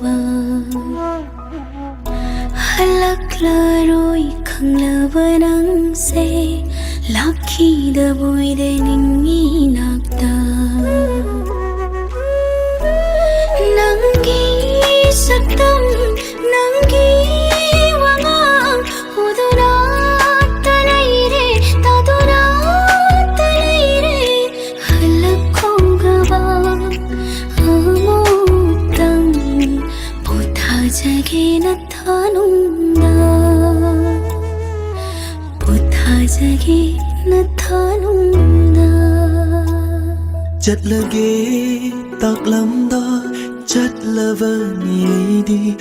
ba halak la roi khang la banang se lakhi da boy de ningi nakta nangi saktam nangi wangang udura talai re tadura talai re halak hoga ba amuktam potha jage na thanunda potha jage na thanunda chất lगे tạc lắm đó chất là vợ nhị đi